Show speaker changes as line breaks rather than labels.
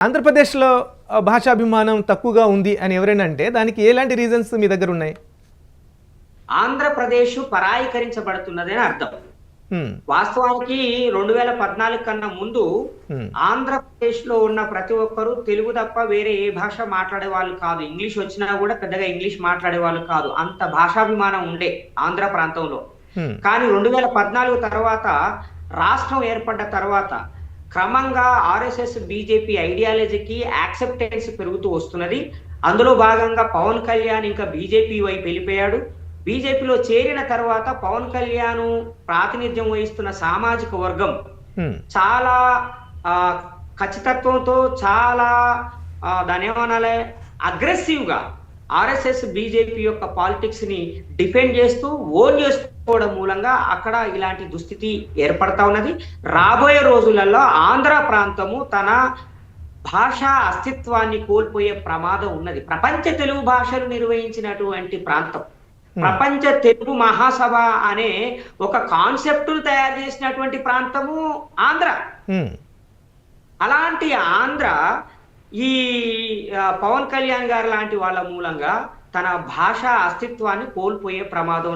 ఆంధ్రప్రదేశ్‌లో భాషాభిమానం తక్కువగా ఉంది అని ఎవరైనా అంటే దానికి ఎలాంటి రీజన్స్ మీ దగ్గర ఉన్నాయి?
ఆంధ్రప్రదేశ్ పరాయీకరించబడుతున్నదని అర్థం.
హ్మ్.
వాస్తవానికి 2014 కన్నా ముందు
హ్మ్.
ఆంధ్రప్రదేశ్‌లో ఉన్న ప్రతి ఒక్కరు తెలుగు తప్ప వేరే ఏ భాష మాట్లాడేవాళ్ళు కాదు. ఇంగ్లీష్ వచ్చినా కూడా పెద్దగా ఇంగ్లీష్ మాట్లాడేవాళ్ళు కాదు. అంత భాషాభిమానం ఉండే ఆంధ్ర ప్రాంతంలో.
హ్మ్.
కానీ 2014 తర్వాత రాష్ట్రం ఏర్పడ్డ తర్వాత క్రమంగా ఆర్ఎస్ఎస్, బీజేపీ ఐడియాలజీకి యాక్సెప్టెన్స్ పెరుగుతూ వస్తున్నది. అందులో భాగంగా పవన్ కళ్యాణ్ ఇంకా బీజేపీ వైపు వెళ్ళిపోయాడు. బీజేపీలో చేరిన తర్వాత పవన్ కళ్యాణ్ ప్రాతినిధ్యం వహిస్తున్న సామాజిక వర్గం
హ్మ్.
చాలా ఖచ్చితత్వంతో చాలా దాన్నేమనాలి అగ్రెసివ్‌గా ఆర్ఎస్ఎస్, బీజేపీ యొక్క పాలిటిక్స్ ని డిఫెండ్ చేస్తూ ఓన్ చేసుకోవడం మూలంగా అక్కడ ఇలాంటి దుస్థితి ఏర్పడతా ఉన్నది. రాబోయే రోజులలో ఆంధ్ర ప్రాంతము తన భాషా అస్తిత్వాన్ని కోల్పోయే ప్రమాదం ఉన్నది. ప్రపంచ తెలుగు భాషలు నిర్వహించినటువంటి ప్రాంతం. ప్రపంచ తెలుగు మహాసభ అనే ఒక కాన్సెప్ట్‌ను తయారు చేసినటువంటి ప్రాంతము ఆంధ్ర.
హ్మ్.
అలాంటి ఆంధ్ర ఈ పవన్ కళ్యాణ్ గారు లాంటి వాళ్ళ మూలంగా తన భాషా అస్తిత్వాన్ని కోల్పోయే ప్రమాదం